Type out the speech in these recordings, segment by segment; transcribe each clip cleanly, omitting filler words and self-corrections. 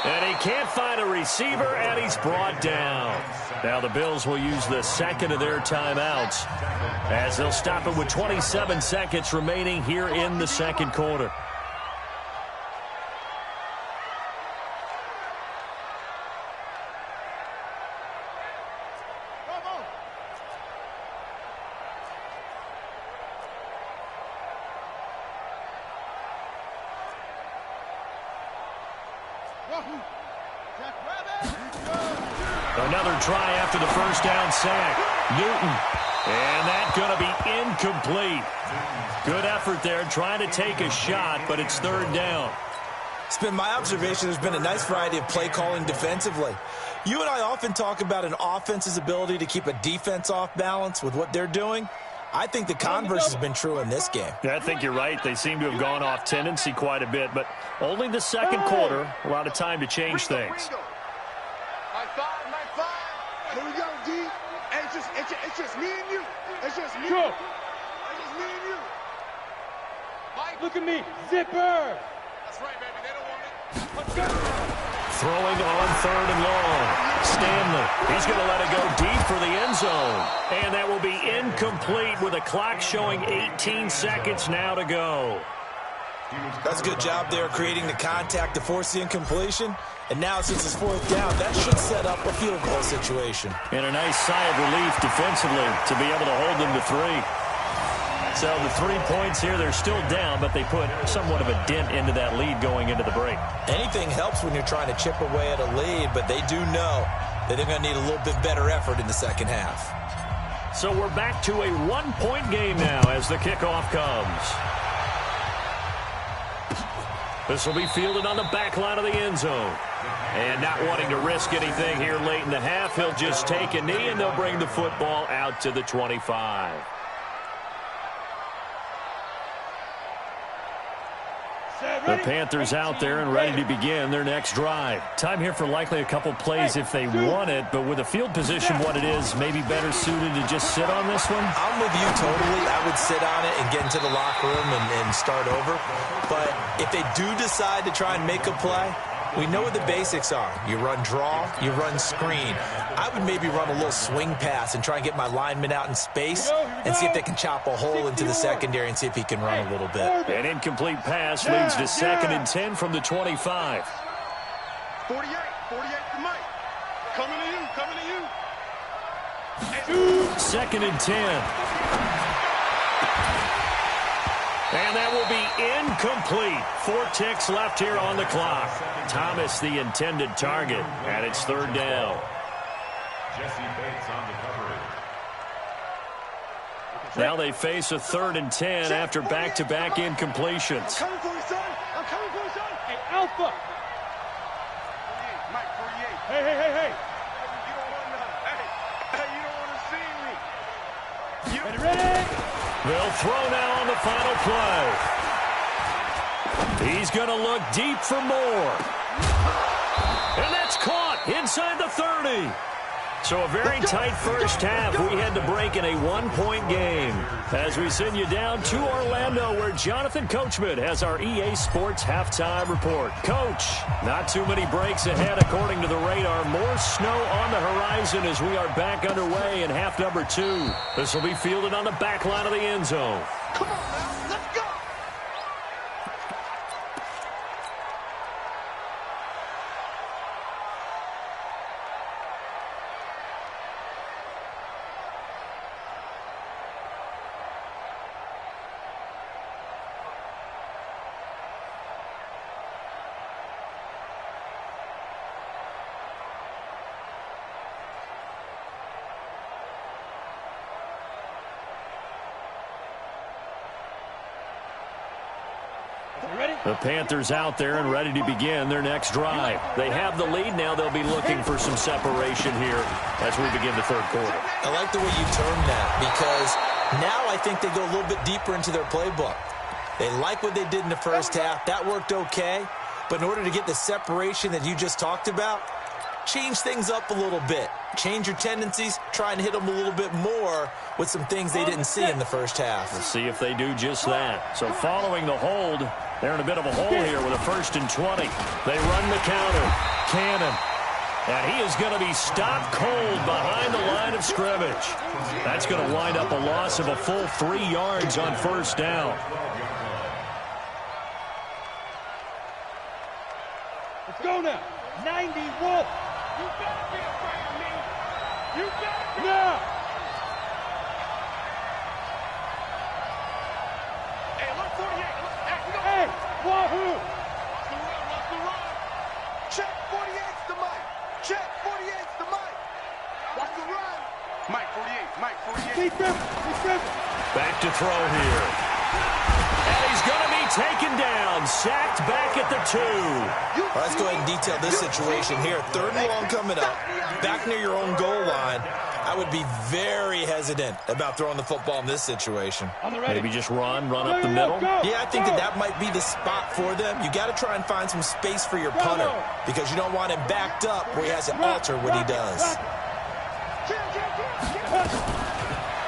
And he can't find a receiver, and he's brought down. Now the Bills will use the second of their timeouts as they'll stop it with 27 seconds remaining here in the second quarter. Another try after the first down sack. Newton. And that's going to be incomplete. Good effort there trying to take a shot, but it's third down. It's been my observation there's been a nice variety of play calling defensively. You and I often talk about an offense's ability to keep a defense off balance with what they're doing. I think the converse has been true in this game. Yeah, I think you're right. They seem to have gone off tendency quite a bit, but only the second quarter, a lot of time to change things. Here we go, D. Hey, it's just me and you. It's just me. Go. It's just me and you. Mike. Look at me. Zipper. That's right, baby. They don't want it. Let's go. Throwing on third and long. Stanley. He's going to let it go deep for the end zone. And that will be incomplete with a clock showing 18 seconds now to go. That's a good job there creating the contact to force the incompletion. And now, since it's fourth down, that should set up a field goal situation. And a nice sigh of relief defensively to be able to hold them to 3. So the 3 points here, they're still down, but they put somewhat of a dent into that lead going into the break. Anything helps when you're trying to chip away at a lead, but they do know that they're going to need a little bit better effort in the second half. So we're back to a 1-point game now as the kickoff comes. This will be fielded on the back line of the end zone. And not wanting to risk anything here late in the half, he'll just take a knee, and they'll bring the football out to the 25. The Panthers out there and ready to begin their next drive. Time here for likely a couple plays if they want it, but with the field position what it is, maybe better suited to just sit on this one? I'm with you totally. I would sit on it and get into the locker room and start over. But if they do decide to try and make a play, we know what the basics are. You run draw, you run screen. I would maybe run a little swing pass and try and get my lineman out in space and see if they can chop a hole into the secondary and see if he can run a little bit. An incomplete pass leads to 2nd and 10 from the 25. 48 for Mike. Coming to you. 2nd and 10. And that will be incomplete. 4 ticks left here on the clock. Thomas, the intended target, and it's third down. Jesse Bates on the coverage. Now they face a 3rd and 10 after back-to-back incompletions. I'm coming for you, son. I'm coming for you, son. Hey, Alpha. 48, Mike, 48. Hey. You don't want to. Hey, you don't want to see me. Ready? They'll throw now on the final play. He's going to look deep for more. And that's caught inside the 30. So a very tight first half. We had to break in a 1-point game. As we send you down to Orlando, where Jonathan Coachman has our EA Sports halftime report. Coach, not too many breaks ahead according to the radar. More snow on the horizon as we are back underway in half number 2. This will be fielded on the back line of the end zone. Come on, man. Let's go. The Panthers out there and ready to begin their next drive. They have the lead now. They'll be looking for some separation here as we begin the third quarter. I like the way you termed that because now I think they go a little bit deeper into their playbook. They like what they did in the first half. That worked okay. But in order to get the separation that you just talked about, change things up a little bit. Change your tendencies, try and hit them a little bit more with some things they didn't see in the first half. We'll see if they do just that. So following the hold, they're in a bit of a hole here with a 1st and 20. They run the counter. Cannon. And he is going to be stopped cold behind the line of scrimmage. That's going to wind up a loss of a full 3 yards on 1st down. Let's go now. 90 Wolf. You better be afraid of me. You better be. Now. Hey, look 48. Hey, Wahoo. What's the run? Check 48's the mic. Check 48's the mic. What's the run? Mike 48. Mike 48. Back to throw here. And he's going to be taken down. Sacked back at the 2. All right, let's go ahead and detail this situation here. 3rd and long coming up. Back near your own goal line. I would be very hesitant about throwing the football in this situation. Maybe just run up the middle. Yeah, I think that might be the spot for them. You got to try and find some space for your punter because you don't want him backed up where he has to alter what he does.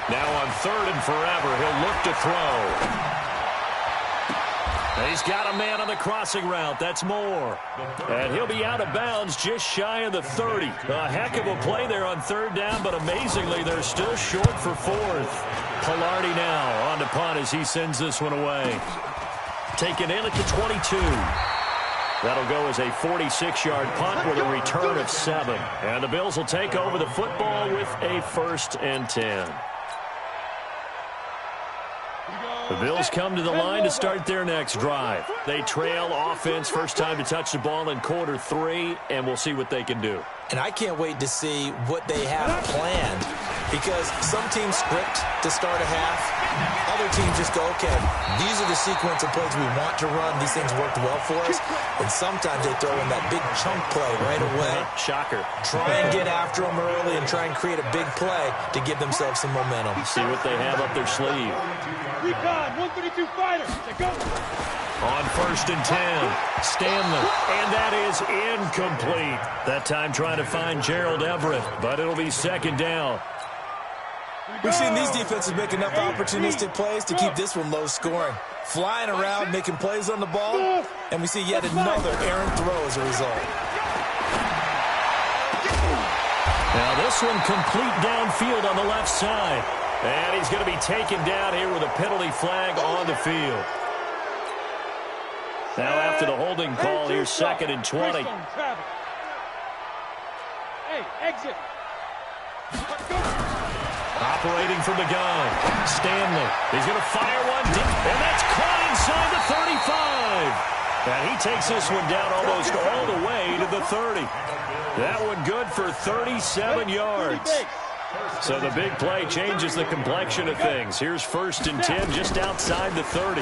Now on 3rd and forever, he'll look to throw. He's got a man on the crossing route. That's Moore. And he'll be out of bounds just shy of the 30. A heck of a play there on 3rd down, but amazingly, they're still short for 4th. Pilardi now on the punt as he sends this one away. Taken in at the 22. That'll go as a 46-yard punt with a return of 7. And the Bills will take over the football with a 1st and 10. The Bills come to the line to start their next drive. They trail offense, first time to touch the ball in quarter 3, and we'll see what they can do. And I can't wait to see what they have planned because some teams script to start a half. Other teams just go, okay, these are the sequence of plays we want to run. These things worked well for us. And sometimes they throw in that big chunk play right away. Shocker. Try and get after them early and try and create a big play to give themselves some momentum. See what they have up their sleeve. Recon, 132 fighter. Go. On 1st and 10, Stanley, and that is incomplete. That time trying to find Gerald Everett, but it'll be 2nd down. We've seen these defenses make enough opportunistic plays to keep this one low scoring. Flying around, making plays on the ball, and we see yet another errant throw as a result. Now this one complete downfield on the left side. And he's going to be taken down here with a penalty flag on the field. Now after the holding call, here's 2nd and 20. Hey, exit. Operating from the gun, Stanley. He's going to fire one deep, and that's caught inside the 35. And he takes this one down almost all the way to the 30. That one good for 37 yards. So the big play changes the complexion of things. Here's 1st and 10 just outside the 30.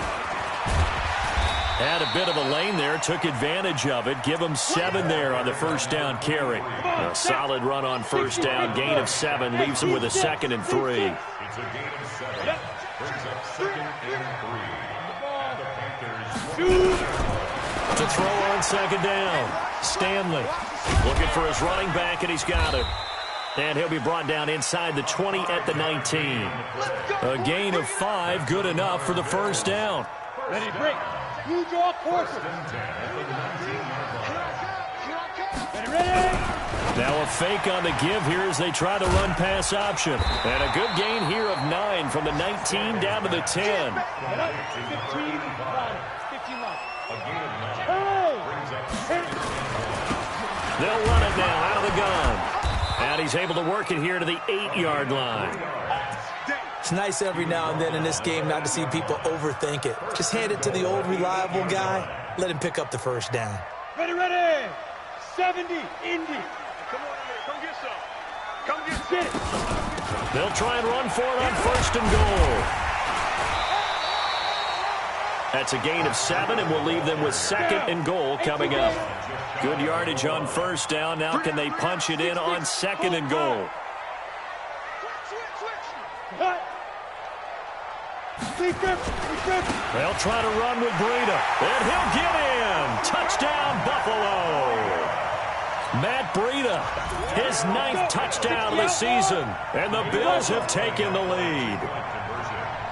Had a bit of a lane there, took advantage of it. Give him 7 there on the 1st down carry. A solid run on 1st down, gain of 7, leaves him with a 2nd and 3. It's a gain of 7. Brings up 2nd and 3. The Panthers. To throw on 2nd down, Stanley looking for his running back, and he's got it. And he'll be brought down inside the 20 at the 19. A gain of 5, good enough for the 1st down. Ready, break. You draw course. Ready. Now a fake on the give here as they try the run-pass option. And a good gain here of 9 from the 19 down to the 10. 15 left. They'll run it now out of the gun. And he's able to work it here to the 8-yard line. It's nice every now and then in this game not to see people overthink it. Just hand it to the old reliable guy. Let him pick up the 1st down. Ready. 70, Indy. Come on, come get some. Come get it. They'll try and run for it on 1st and goal. That's a gain of 7, and we'll leave them with 2nd and goal coming up. Good yardage on 1st down. Now can they punch it in on 2nd and goal? They'll try to run with Breida, and he'll get in. Touchdown, Buffalo. Matt Breida Judah, his 9th touchdown of the season, and the Bills have taken the lead.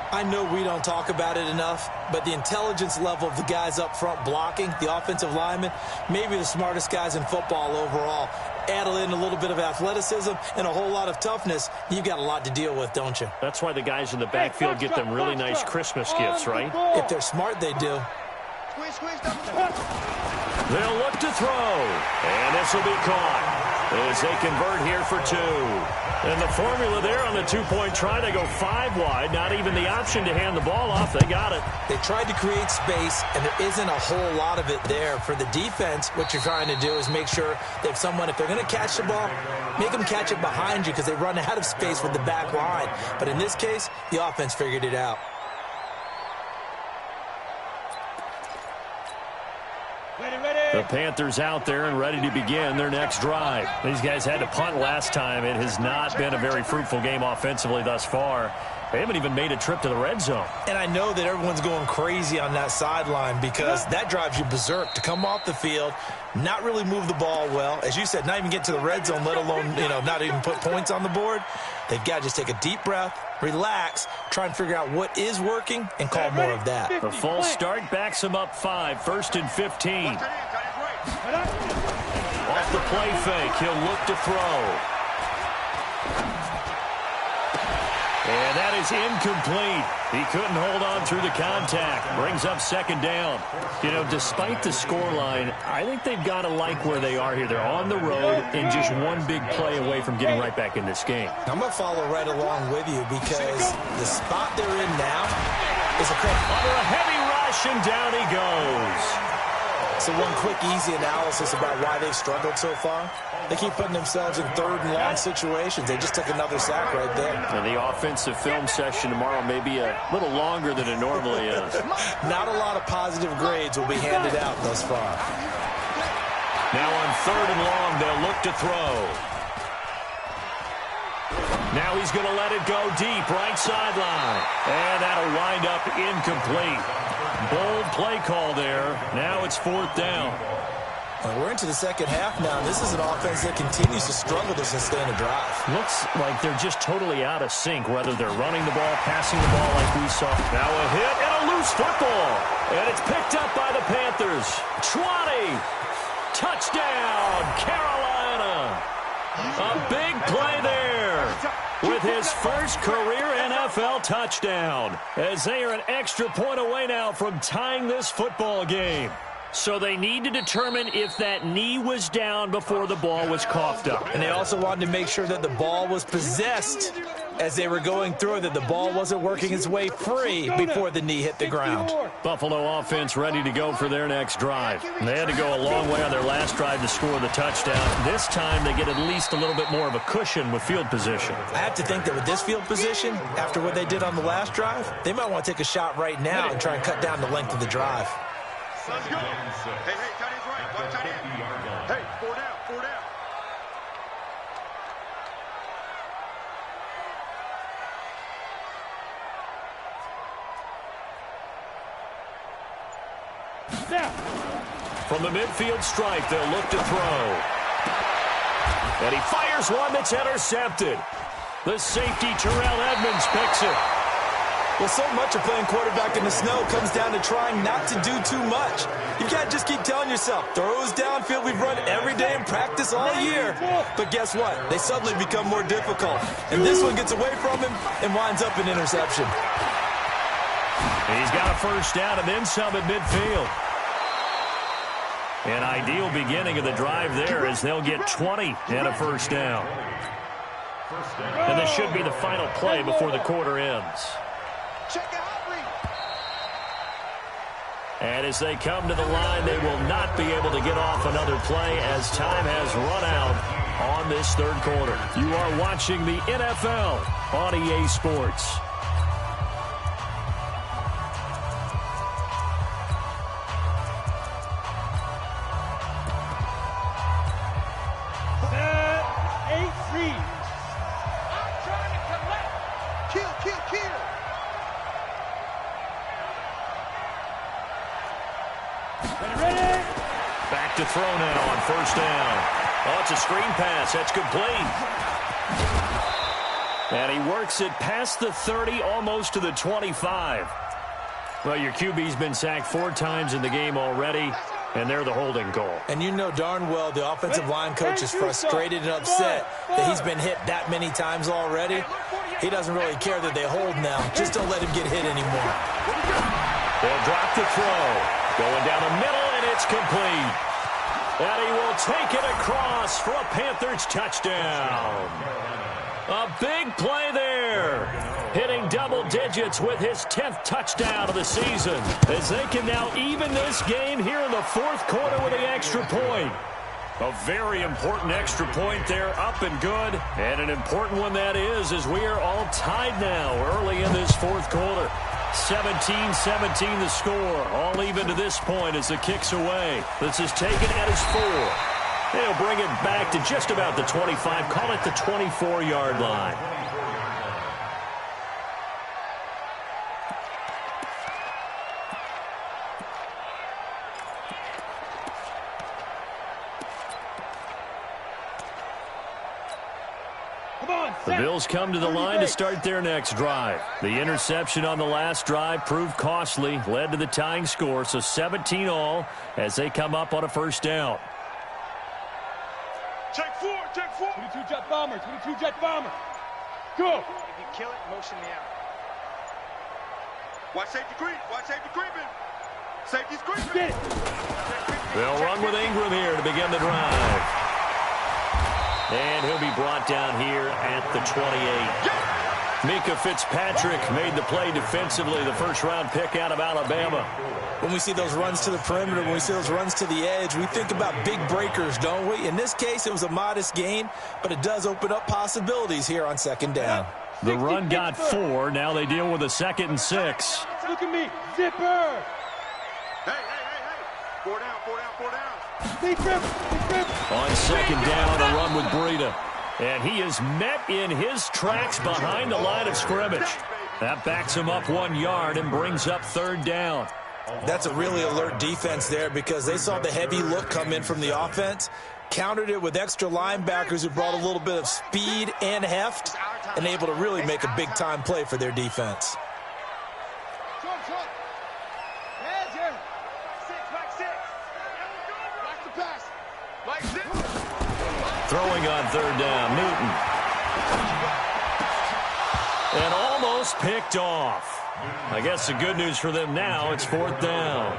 I know we don't talk about it enough, but the intelligence level of the guys up front blocking, the offensive linemen, maybe the smartest guys in football overall. Add in a little bit of athleticism and a whole lot of toughness, you've got a lot to deal with, don't you? That's why the guys in the backfield get them really nice Christmas gifts, right? If they're smart, they do. They'll look to throw, and this will be caught as they convert here for 2. And the formula there on the 2-point try, they go 5 wide, not even the option to hand the ball off. They got it. They tried to create space, and there isn't a whole lot of it there. For the defense, what you're trying to do is make sure that someone, if they're going to catch the ball, make them catch it behind you because they run out of space with the back line. But in this case, the offense figured it out. The Panthers out there and ready to begin their next drive. These guys had to punt last time. It has not been a very fruitful game offensively thus far. They haven't even made a trip to the red zone. And I know that everyone's going crazy on that sideline because that drives you berserk to come off the field, not really move the ball well. As you said, not even get to the red zone, let alone, not even put points on the board. They've got to just take a deep breath, relax, try and figure out what is working, and call more of that. The full start backs them up 5, 1st and 15. Off the play fake, he'll look to throw. And that is incomplete. He couldn't hold on through the contact. Brings up 2nd down. Despite the scoreline, I think they've got to like where they are here. They're on the road and just one big play away from getting right back in this game. I'm going to follow right along with you because the spot they're in now is a under a heavy rush, and down he goes. So one quick, easy analysis about why they've struggled so far. They keep putting themselves in 3rd and long situations. They just took another sack right there. And the offensive film session tomorrow may be a little longer than it normally is. Not a lot of positive grades will be handed out thus far. Now on 3rd and long, they'll look to throw. Now he's going to let it go deep, right sideline. And that'll wind up incomplete. Bold play call there. Now it's 4th down. We're into the second half now. This is an offense that continues to struggle to sustain a drive. Looks like they're just totally out of sync, whether they're running the ball, passing the ball like we saw. Now a hit and a loose football. And it's picked up by the Panthers. 20. Touchdown, Carolina. A big play there with his first career NFL touchdown, as they are an extra point away now from tying this football game. So they need to determine if that knee was down before the ball was coughed up. And they also wanted to make sure that the ball was possessed as they were going through it, that the ball wasn't working its way free before the knee hit the ground. Buffalo offense ready to go for their next drive. And they had to go a long way on their last drive to score the touchdown. This time they get at least a little bit more of a cushion with field position. I have to think that with this field position, after what they did on the last drive, they might want to take a shot right now and try and cut down the length of the drive. Let's go. Hey, tight end's right. Watch tight end. Hey, 4 down, 4 down. From the midfield stripe, they'll look to throw. And he fires one that's intercepted. The safety, Terrell Edmonds, picks it. Well, so much of playing quarterback in the snow comes down to trying not to do too much. You can't just keep telling yourself, throws downfield we've run every day in practice all year. But guess what? They suddenly become more difficult. And this one gets away from him and winds up an interception. He's got a first down and then some at midfield. An ideal beginning of the drive there as they'll get 20 and a first down. And this should be the final play before the quarter ends. And as they come to the line, they will not be able to get off another play as time has run out on this third quarter. You are watching the NFL on EA Sports. Back to throw now on first down. Oh, it's a screen pass. That's complete. And he works it past the 30, almost to the 25. Well, your QB's been sacked 4 times in the game already, and they're the holding call. And you know darn well the offensive line coach is frustrated and upset that he's been hit that many times already. He doesn't really care that they hold now. Just don't let him get hit anymore. They'll drop the throw. Going down the middle, and it's complete. And he will take it across for a Panthers touchdown. A big play there. Hitting double digits with his 10th touchdown of the season, as they can now even this game here in the 4th quarter with the extra point. A very important extra point there, up and good. And an important one that is, as we are all tied now early in this 4th quarter. 17-17 the score, all even to this point as the kick's away. This is taken at his 4. They'll bring it back to just about the 25, call it the 24-yard line. The Bills come to the line to start their next drive. The interception on the last drive proved costly, led to the tying score, so 17 all as they come up on a first down. Check 4, check 4. 22 jet bomber, 22 jet bomber. Go. If you kill it, motion me out. Watch safety creep, watch safety creeping. Safety's creeping. They'll run with Ingram here to begin the drive. And he'll be brought down here at the 28. Mika Fitzpatrick made the play defensively, the first-round pick out of Alabama. When we see those runs to the perimeter, when we see those runs to the edge, we think about big breakers, don't we? In this case, it was a modest gain, but it does open up possibilities here on second down. The run got 4. Now they deal with a 2nd and 6. Look at me. Zipper. Hey. 4 down, 4 down, 4 down. Big rip. Big rip. On second down, a run with Breida. And he is met in his tracks behind the line of scrimmage. That backs him up 1 yard and brings up 3rd down. That's a really alert defense there because they saw the heavy look come in from the offense, countered it with extra linebackers who brought a little bit of speed and heft, and able to really make a big-time play for their defense. Throwing on 3rd down, Newton. And almost picked off. I guess the good news for them now, it's 4th down.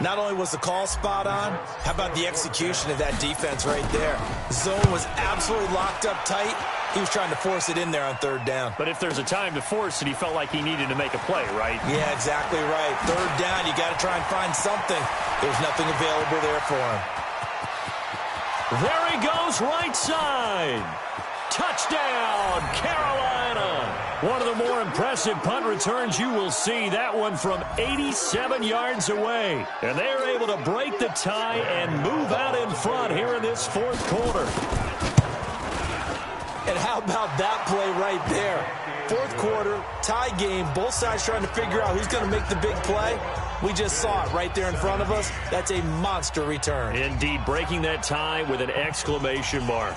Not only was the call spot on, how about the execution of that defense right there? Zone was absolutely locked up tight. He was trying to force it in there on 3rd down. But if there's a time to force it, he felt like he needed to make a play, right? Yeah, exactly right. 3rd down, you got to try and find something. There's nothing available there for him. There he goes, right side. Touchdown, Carolina. One of the more impressive punt returns you will see. That one from 87 yards away. And they are able to break the tie and move out in front here in this 4th quarter. And how about that play right there? 4th quarter, tie game, both sides trying to figure out who's going to make the big play. We just saw it right there in front of us. That's a monster return. Indeed, breaking that tie with an exclamation mark.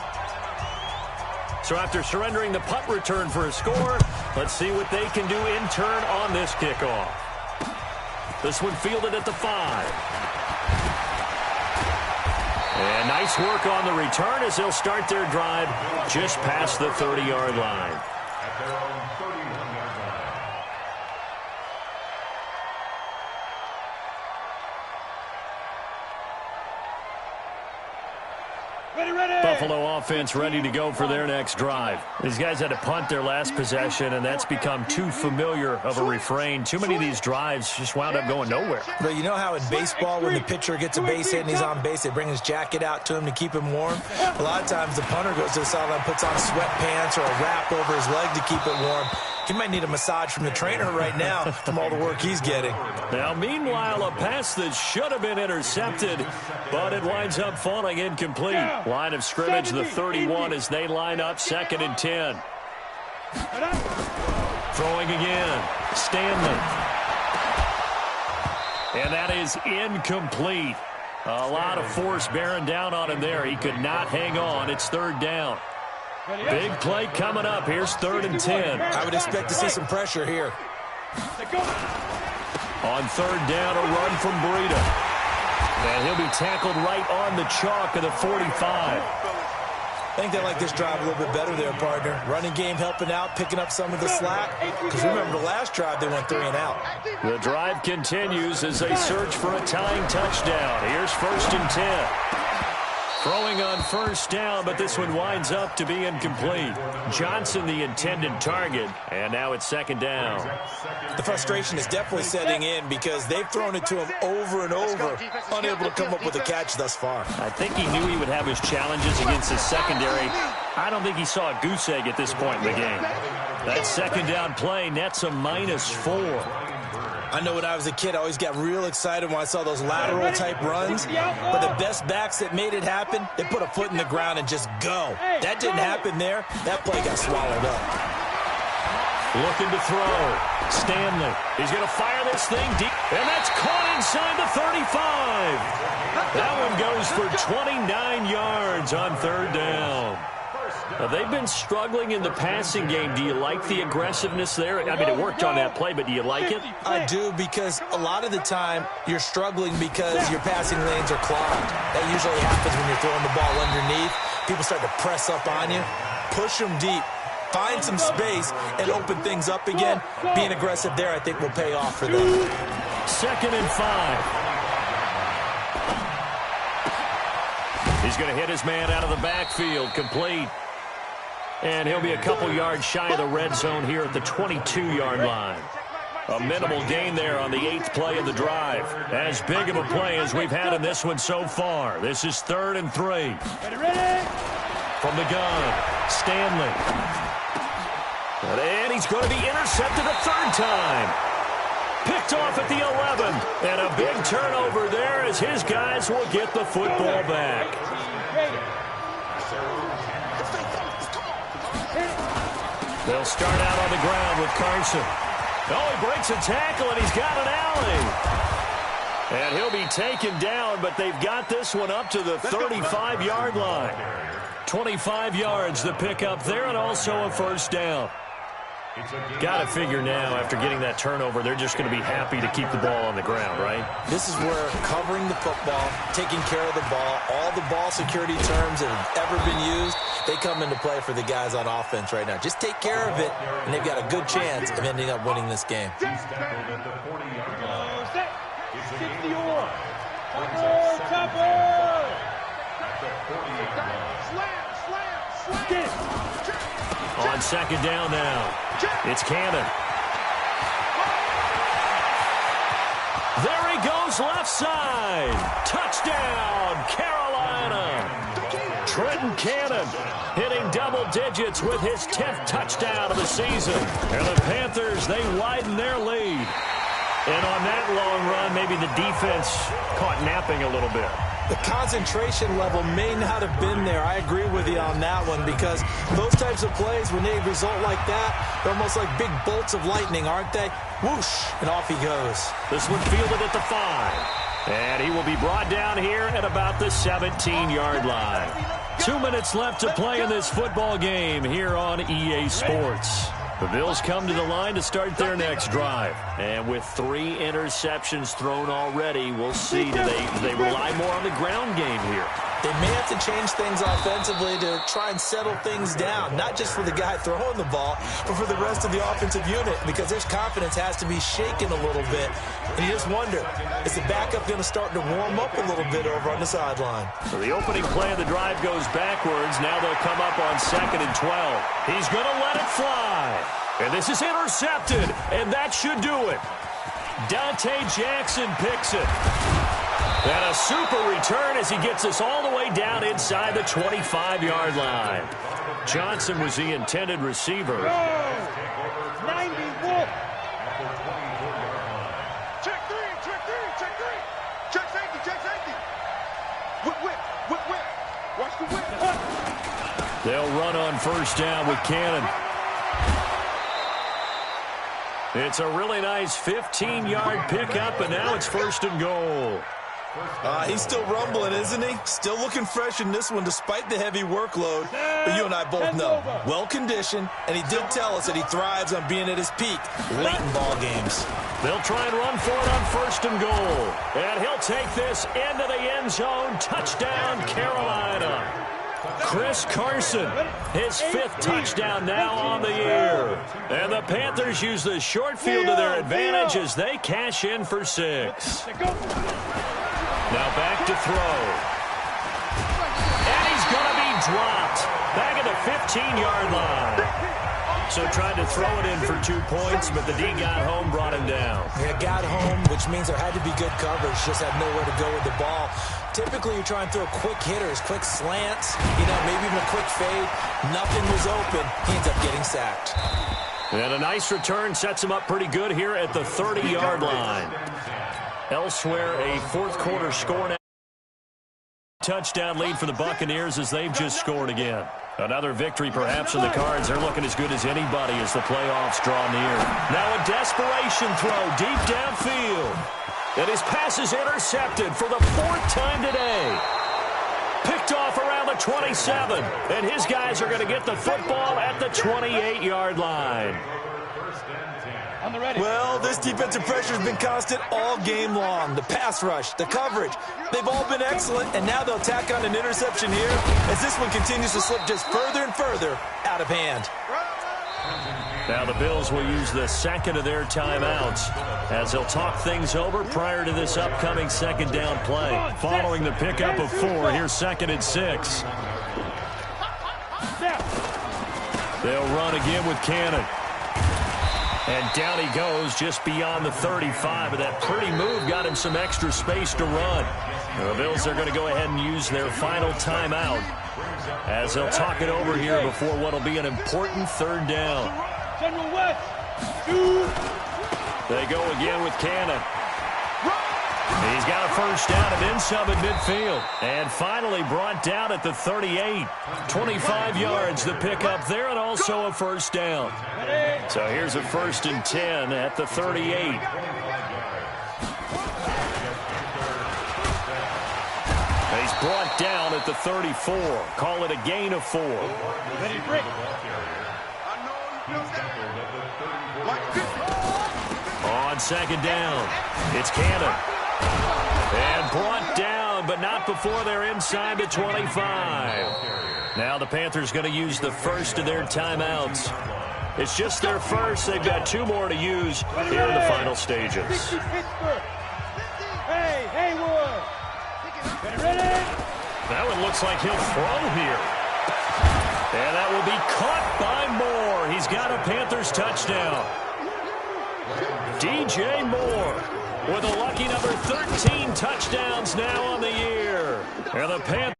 So after surrendering the punt return for a score, let's see what they can do in turn on this kickoff. This one fielded at the 5. And nice work on the return as they'll start their drive just past the 30-yard line. At their own 31-yard line. Buffalo offense ready to go for their next drive. These guys had to punt their last possession, and that's become too familiar of a refrain. Too many of these drives just wound up going nowhere. But you know how in baseball, when the pitcher gets a base hit and he's on base, they bring his jacket out to him to keep him warm? A lot of times the punter goes to the sideline, puts on sweatpants or a wrap over his leg to keep it warm. He might need a massage from the trainer right now from all the work he's getting. Now, meanwhile, a pass that should have been intercepted, but it winds up falling incomplete. Line of scrimmage, the 31, as they line up 2nd and 10. Throwing again, Stanley. And that is incomplete. A lot of force bearing down on him there. He could not hang on. It's third down. Big play coming up. Here's 3rd and 10. I would expect to see some pressure here. On 3rd down, a run from Breida. And he'll be tackled right on the chalk of the 45. I think they like this drive a little bit better there, partner. Running game helping out, picking up some of the slack. Because remember, the last drive, they went 3 and out. The drive continues as they search for a tying touchdown. Here's 1st and 10. Throwing on 1st down, but this one winds up to be incomplete. Johnson, the intended target, and now it's 2nd down. The frustration is definitely setting in because they've thrown it to him over and over, unable to come up with a catch thus far. I think he knew he would have his challenges against his secondary. I don't think he saw a goose egg at this point in the game. That 2nd down play nets a -4. I know when I was a kid, I always got real excited when I saw those lateral-type runs. But the best backs that made it happen, they put a foot in the ground and just go. That didn't happen there. That play got swallowed up. Looking to throw. Stanley. He's going to fire this thing deep. And that's caught inside the 35. That one goes for 29 yards on 3rd down. Now, they've been struggling in the passing game. Do you like the aggressiveness there? I mean, it worked on that play, but do you like it? I do, because a lot of the time you're struggling because your passing lanes are clogged. That usually happens when you're throwing the ball underneath. People start to press up on you. Push them deep. Find some space and open things up again. Being aggressive there, I think, will pay off for them. 2nd and 5. He's going to hit his man out of the backfield. Complete. And he'll be a couple yards shy of the red zone here at the 22-yard line. A minimal gain there on the 8th play of the drive. As big of a play as we've had in this one so far. This is 3rd and 3. From the gun, Stanley. And he's going to be intercepted a 3rd time. Picked off at the 11. And a big turnover there as his guys will get the football back. They'll start out on the ground with Carson. Oh, he breaks a tackle, and he's got an alley. And he'll be taken down, but they've got this one up to the 35-yard line. 25 yards the pick up there, and also a 1st down. Got to figure now, after getting that turnover, they're just going to be happy to keep the ball on the ground, right? This is where covering the football, taking care of the ball, all the ball security terms that have ever been used, they come into play for the guys on offense right now. Just take care of it, and they've got a good chance of ending up winning this game. On 2nd down now, it's Cannon. There he goes, left side. Touchdown, Carolina. Trenton Cannon hitting double digits with his 10th touchdown of the season. And the Panthers, they widen their lead. And on that long run, maybe the defense caught napping a little bit. The concentration level may not have been there. I agree with you on that one, because those types of plays, when they result like that, they're almost like big bolts of lightning, aren't they? Whoosh, and off he goes. This one fielded at the 5. And he will be brought down here at about the 17-yard line. 2 minutes left to play in this football game here on EA Sports. The Bills come to the line to start their next drive. And with 3 interceptions thrown already, we'll see. Do they rely more on the ground game here? They may have to change things offensively to try and settle things down, not just for the guy throwing the ball, but for the rest of the offensive unit, because their confidence has to be shaken a little bit. And you just wonder, is the backup going to start to warm up a little bit over on the sideline? So the opening play of the drive goes backwards. Now they'll come up on 2nd and 12. He's going to let it fly. And this is intercepted, and that should do it. Dante Jackson picks it. And a super return as he gets us all the way down inside the 25-yard line. Johnson was the intended receiver. 90 Wolf. Check three. Check safety. Whip. Watch the whip. They'll run on 1st down with Cannon. It's a really nice 15-yard pickup, and now it's 1st and goal. He's still rumbling, isn't he? Still looking fresh in this one despite the heavy workload. But you and I both know, well-conditioned, and he did tell us that he thrives on being at his peak late in ball games. They'll try and run for it on 1st and goal. And he'll take this into the end zone. Touchdown, Carolina. Chris Carson, his 5th touchdown now on the year. And the Panthers use the short field to their advantage as they cash in for 6. Now back to throw. And he's going to be dropped. Back at the 15-yard line. So tried to throw it in for 2 points, but the D got home, brought him down. Yeah, got home, which means there had to be good coverage. Just had nowhere to go with the ball. Typically, you try and throw quick hitters, quick slants, maybe even a quick fade. Nothing was open. He ends up getting sacked. And a nice return sets him up pretty good here at the 30-yard line. Elsewhere, a 4th quarter score now. Touchdown lead for the Buccaneers as they've just scored again. Another victory perhaps in the cards. They're looking as good as anybody as the playoffs draw near. Now a desperation throw deep downfield. And his pass is intercepted for the 4th time today. Picked off around the 27. And his guys are going to get the football at the 28-yard line. Well, this defensive pressure has been constant all game long. The pass rush, the coverage, they've all been excellent, and now they'll tack on an interception here as this one continues to slip just further and further out of hand. Now the Bills will use the 2nd of their timeouts as they'll talk things over prior to this upcoming 2nd down play. Following the pickup of 4, here's 2nd and 6. They'll run again with Cannon. And down he goes just beyond the 35. But that pretty move got him some extra space to run. The Bills are going to go ahead and use their final timeout as they'll talk it over here before what will be an important 3rd down. General West. They go again with Cannon. He's got a 1st down and then some at midfield. And finally brought down at the 38. 25 yards the pickup there and also a 1st down. So here's a 1st and 10 at the 38. He's brought down at the 34. Call it a gain of 4. Ready, break. On 2nd down, it's Cannon. And brought down, but not before they're inside the 25. Now the Panthers going to use the 1st of their timeouts. It's just their 1st. They've got 2 more to use here in the final stages. Hey, Haywood. Ready? That one looks like he'll throw here. And that will be caught by Moore. He's got a Panthers touchdown. DJ Moore with a lucky number 13 touchdowns now on the year. And the Panthers